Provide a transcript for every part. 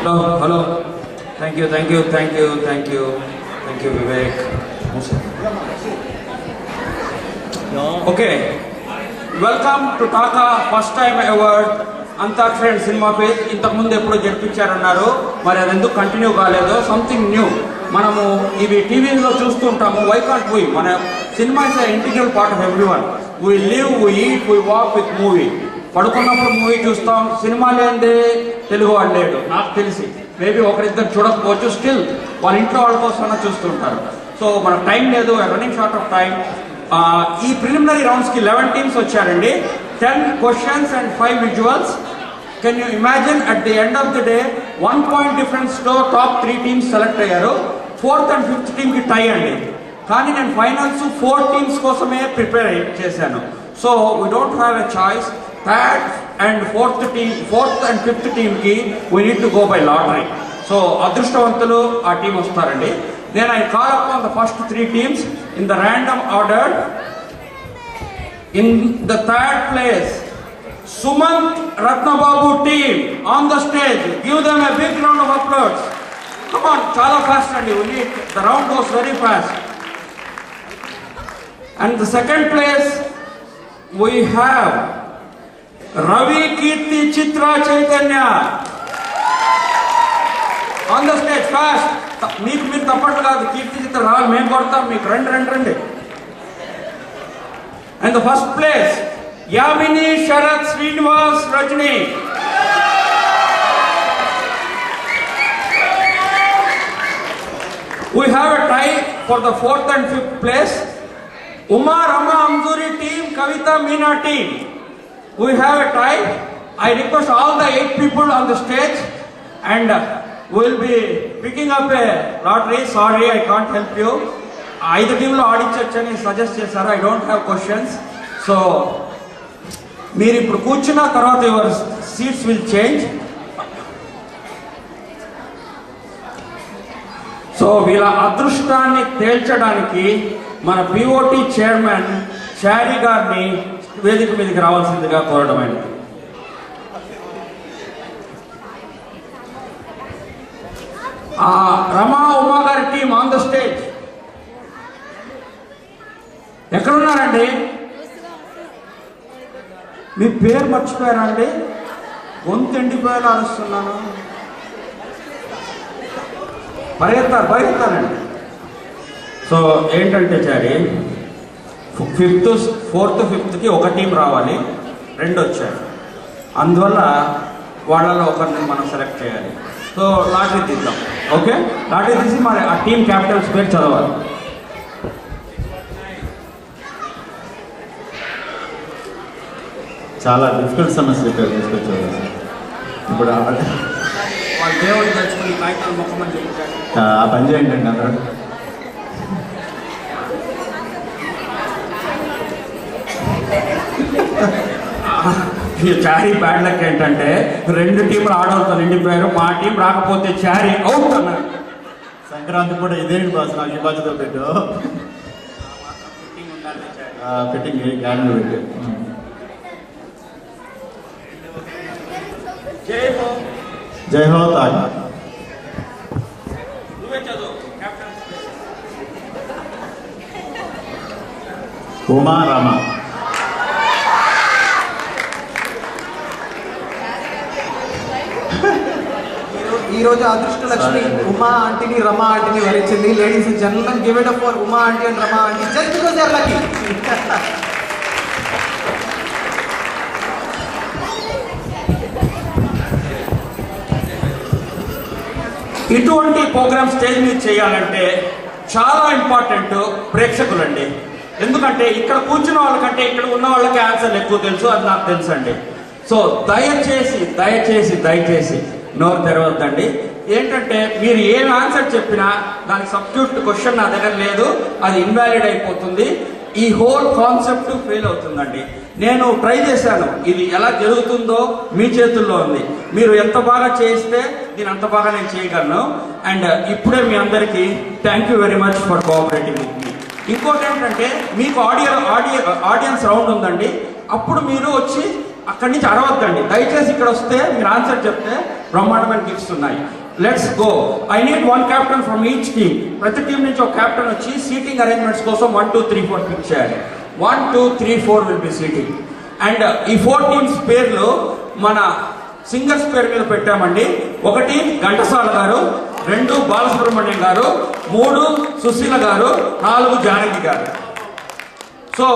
Hello thank you thank you thank you thank you thank you Vivek. Okay, welcome to TACA first time award Antakshari and cinema page. ఇంతకుముందు ఎప్పుడో జరిపించారన్నారు, మరి అది ఎందుకు continue కాలేదు? Something new. మనము ఇవి టీవీలో చూస్తూ ఉంటాము. Why can't we? మన cinema is a integral part of everyone. We live, we eat, we walk with movie. పడుకున్నప్పుడు మూవీ చూస్తాం. సినిమా లేదే తెలుగు వాడు లేడు నాకు తెలిసి. మేబీ ఒకరిద్దరు చూడకపోవచ్చు, స్టిల్ వాళ్ళ ఇంట్లో వాళ్ళ కోసమైనా చూస్తుంటారు. సో మనకు టైం లేదు, రన్నింగ్ షార్ట్ ఆఫ్ టైం. ఈ ప్రిలిమినరీ రౌండ్స్కి 11 టీమ్స్ వచ్చారండి. 10 questions and 5 visuals. Can you imagine at the end of the day 1 point difference to top 3 teams select అయ్యారు. 4th and 5th టీమ్కి టై అండి. కానీ నేను ఫైనల్స్ 4 టీమ్స్ కోసమే ప్రిపేర్ చేశాను. So we don't have a choice. 3rd and 4th and 5th టీమ్కి we need to go by lottery. So అదృష్టవంతులు ఆ టీం వస్తారండి. Then I call upon the first 3 teams in the random order. In the 3rd place, Sumant Ratnababu team on the stage. Give them a big round of applause. Come on, chala fast and you need. The round goes very fast. And the 2nd place, we have Ravi Kirti Chitra Chaitanya on the stage. Fast. మీరు తప్పట్లు కాదు, కీర్తి చిత్ర రావాలి, మేము కొడతాం మీకు. రండి. And the first place, Yamini Sharat Srinivas Rajni. We have a tie for the 4th and 5th place. Uma Rama Amzuri team, Kavita Meena team. We have a tie. I request all the 8 people on the stage, and we'll be picking up a lottery. Sorry, I can't help you. 5 టీంలో ఆడించొచ్చని suggest చేశారు. I don't have questions. So మీరు ఇప్పుడు కూర్చున్న తర్వాత your seats will change. So వీళ్ళ అదృష్టాన్ని తేల్చడానికి మన POT chairman చారీ గారిని వేదిక మీదకి రావాల్సిందిగా కోరడమైనది. రమా ఉమా గారి టీం ఆన్ ద స్టేజ్. ఎక్కడున్నారండి? మీ పేరు మర్చిపోయారా అండి? గొంతు ఎండిపోయేలా అరుస్తున్నాను. పరిగెత్తారండి. సో ఏంటంటే చారి, 4th 5th ఒక టీం రావాలి, 2 వచ్చారు. అందువల్ల వాళ్ళలో ఒకరిని మనం సెలెక్ట్ చేయాలి. సో లాటరీ తీద్దాం. ఓకే, లాటరీ తీసి మరి ఆ టీం క్యాపిటల్స్ పేరు చదవాలి. చాలా డిఫికల్ట్ సమస్య తీసుకొచ్చారు. ఇప్పుడు వాళ్ళ దేవుడు తెచ్చుకుని కాగితాలు మొక్కమని చెప్పారు. ఆ పని చేయండి అందరూ. చారీ బ్యాడ్ లక్ ఏంటంటే 2 టీంలు ఆడవుతారు నిండిపోయారు. మా టీం రాకపోతే చారీ అవుట్ అన్నారు. సంక్రాంతి కూడా ఇదేంటి బాస్, నాకు ఈ బాధ్యత పెట్టు. ఫిట్టింగ్ గ్యారెంటీ పెట్టు. జై హో తాగా. ఉమా రామా. ఈరోజు అదృష్ట లక్ష్మి ఉమా ఆంటీని రమా ఆంటీని వరించింది. Ladies and gentlemen, give it up for Uma aunty and Rama aunty. Just because they are lucky. ఇటువంటి ప్రోగ్రామ్ స్టేజ్ మీద చేయాలంటే చాలా ఇంపార్టెంట్ ప్రేక్షకులండి. ఎందుకంటే ఇక్కడ కూర్చున్న వాళ్ళకంటే ఇక్కడ ఉన్న వాళ్ళకి ఆన్సర్లు ఎక్కువ తెలుసు, అది నాకు తెలుసు అండి. సో దయచేసి నోరు తెరవద్దండి. ఏంటంటే మీరు ఏం ఆన్సర్ చెప్పినా దానికి సబ్స్టిట్యూట్ క్వశ్చన్ నా దగ్గర లేదు, అది ఇన్వాలిడ్ అయిపోతుంది. ఈ హోల్ కాన్సెప్ట్ ఫెయిల్ అవుతుందండి. నేను ట్రై చేశాను, ఇది ఎలా జరుగుతుందో మీ చేతుల్లో ఉంది. మీరు ఎంత బాగా చేస్తే దీని అంత బాగా నేను చేయగలను. అండ్ ఇప్పుడే మీ అందరికీ thank you very much for cooperating with me. ఇంకోటి ఏంటంటే మీకు ఆడియన్స్ రౌండ్ ఉందండి. అప్పుడు మీరు వచ్చి అక్కడి నుంచి అరవద్దండి, దయచేసి ఇక్కడ వస్తే మీరు ఆన్సర్ చెప్తే బ్రహ్మాండమైన గిఫ్ట్స్ ఉన్నాయి. Let's go. I need 1 captain from each team. ప్రతి టీం నుంచి ఒక క్యాప్టెన్ వచ్చి సీటింగ్ అరేంజ్మెంట్స్ కోసం 1 2 3 4 పిక్ చేయాలి. 1 2 3 4 విల్ బి సీటింగ్. అండ్ ఈ 4 టీమ్స్ పేర్లు మన సింగర్స్ పేరు మీద పెట్టామండి. 1 ఘంటసాల గారు, 2 బాలసుబ్రహ్మణ్యం గారు, 3 సుశీల గారు, 4 జానకి గారు. సో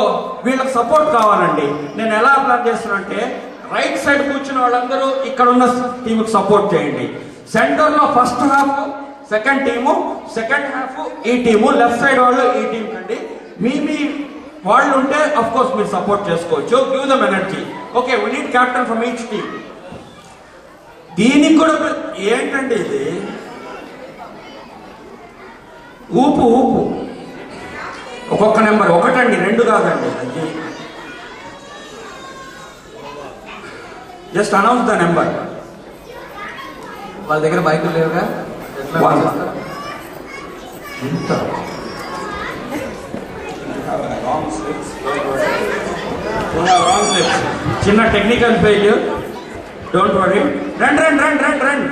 వీళ్ళకి సపోర్ట్ కావాలండి. నేను ఎలా ప్లాన్ చేస్తున్నానంటే రైట్ సైడ్ కూర్చున్న వాళ్ళందరూ ఇక్కడ ఉన్న టీంకి సపోర్ట్ చేయండి. సెంటర్లో first half second team, second half ఈ టీము, లెఫ్ట్ సైడ్ వాళ్ళు ఈ టీం కండి. మీ వాళ్ళు ఉంటే అఫ్ కోర్స్ మీరు సపోర్ట్ చేసుకోవచ్చు. Give them energy. Okay, we need captain from each team. దీనికి కూడా ఏంటండి ఇది ఊపు ఊపు. ఒక్కొక్క నెంబర్, 1 అండి, 2 కాదండి. Just announce the number. వాళ్ళ దగ్గర బైకులు లేవుగా, చిన్న టెక్నికల్ ఫెయిల్యూర్, డోంట్ వరీ. రండి రండి రండి రండి రండి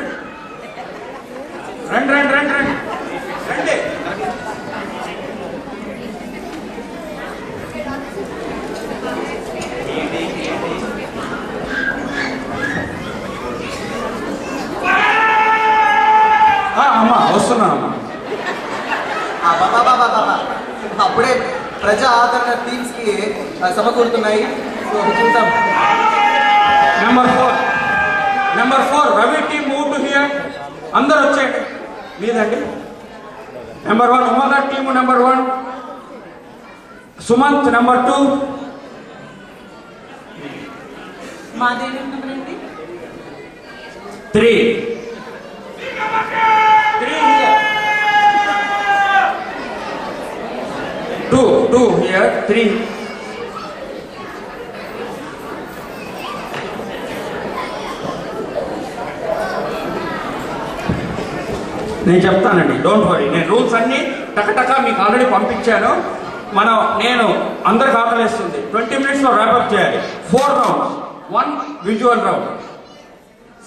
రండి రండి రండి రండి రండి. అమ్మా వస్తున్నానమ్మా. అప్పుడే ప్రజా ఆదరణ టీమ్స్ కి సమకూరుతున్నాయి. చూద్దాం. Number 4 Ravi team move to here. అందరు వచ్చేయండి మీదండి. Number 1 Uma team number 1, Sumanth number 2, Madevi number 3 here, 2 here, 3. నేను చెప్తానండి, డోంట్ వరీ. నేను రూల్స్ అన్ని టకటకా మీకు ఆల్రెడీ పంపించాను. నేను అందరికి ఆకలిస్తుంది. 20 minutesలో ర్యాపప్ చేయాలి. 4 rounds, 1 visual round,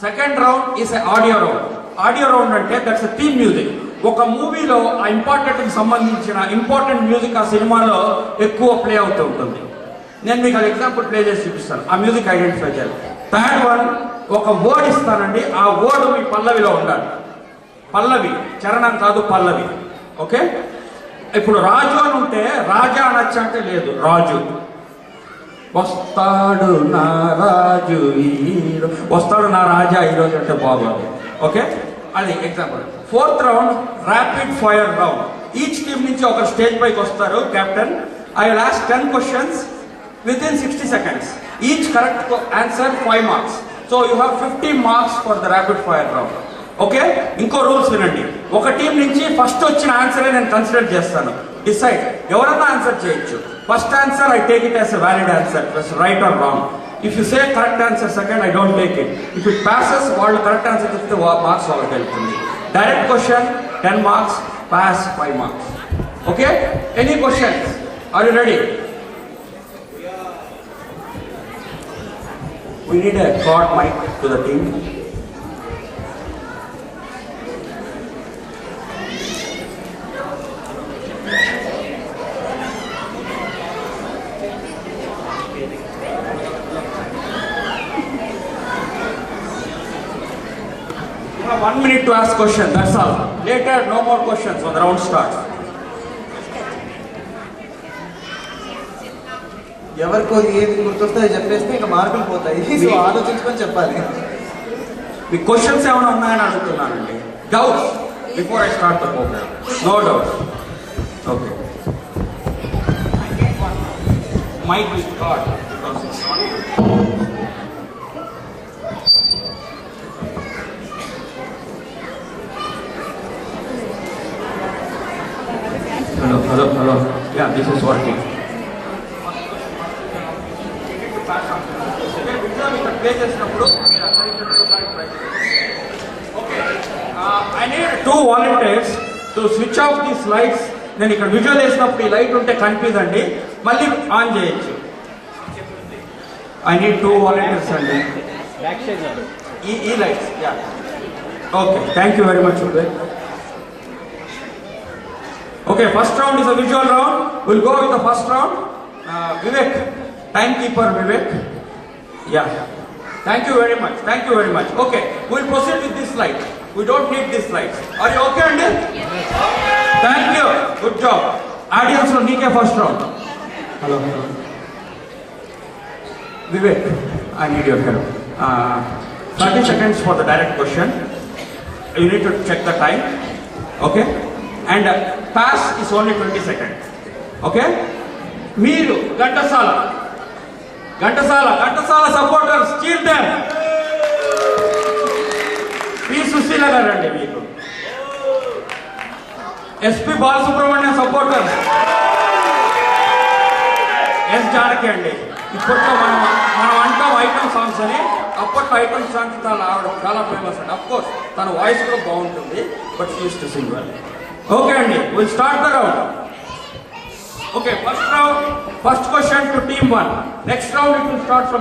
second round is audio round. Audio round అంటే దట్స్ థీమ్ మ్యూజిక్. ఒక మూవీలో ఆ ఇంపార్టెంట్కి సంబంధించిన ఇంపార్టెంట్ మ్యూజిక్ ఆ సినిమాలో ఎక్కువ ప్లే అవుతూ ఉంటుంది. నేను మీకు అది ఎగ్జాంపుల్ ప్లే చేసి చూపిస్తాను. ఆ మ్యూజిక్ ఐడెంటిఫై చేయాలి. థర్డ్ వన్, ఒక వర్డ్ ఇస్తానండి, ఆ వర్డ్ మీ పల్లవిలో ఉండాలి. పల్లవి, చరణం కాదు, పల్లవి. ఓకే, ఇప్పుడు రాజు అని ఉంటే రాజా అనొచ్చు అంటే లేదు, రాజు. వస్తాడు నా రాజు వస్తాడు నా రాజా ఈరోజు అంటే బాగోదు. ఓకే, అది example. 4th round rapid fire round. Each team నుంచి ఒక స్టేజ్ పైకి వస్తారు captain. I will ask 10 questions within 60 seconds. Each correct answer 5 marks. So you have 50 marks for the rapid fire round. Okay, ఇంకో rules వినండి. ఒక team నుంచి first వచ్చిన ఆన్సరే నేను కన్సిడర్ చేస్తాను. డిసైడ్, ఎవరన్నా ఆన్సర్ చేయొచ్చు. First answer I take it as a valid answer, right or wrong. If you say correct answer second, I don't take it. If it passes, వాళ్ళు correct answer చెప్తే marks వాళ్ళకి వెళ్తుంది. Direct question 10 marks, pass 5 marks. Okay, any questions? Are you ready? We need a cord mic to the team. You have 1 minute to ask question, that's all. Later, no more questions when the round starts. ఎవరికో ఏది గుర్తొస్తే చెప్పేస్తే ఇక మార్కులు పోతాయి. So ఆలోచించుకొని చెప్పాలి. మీ questions ఏమైనా ఉన్నాయని అడుగుతున్నానండి. Doubts before I start the program? No doubts. Okay, mic with card. Hello. Yeah, this is working. Okay, I need 2 volunteers to switch off these lights. నేను ఇక్కడ విజువల్ వేసినప్పుడు ఈ లైట్ ఉంటే కనిపిదండి, మళ్ళీ ఆన్ చేయొచ్చు. I need 2 volunteers అండి. ఈ lights yeah. Okay, thank you very much. Okay, first round is a visual round. Will go with the first round. Vivek, time keeper Vivek. Yeah, thank you very much, thank you very much. Okay, will proceed with this light. We don't need this lights. Are you okay అండి? Thank you. Good job. Audience లో నీకే first round. Hello Vivek, I need your help. 30 seconds for the direct question. You need to check the time. Okay? And pass is only 20 seconds. Okay? మీరు Ghantasala supporters cheer them. P Susheela garu అండి మీకు. SP Balasubrahmanyam supporters S Janaki అండి. ఇప్పట్లో మనం అంటాం item songs అని. అప్పట్లో item songs చాలా ఫేమస్ అండి. అఫ్ కోర్స్ తన వాయిస్ కూడా బాగుంటుంది, but use to sing well. Okay అండి, will start the round. Okay, first round, first question to team 1. Next round it will start from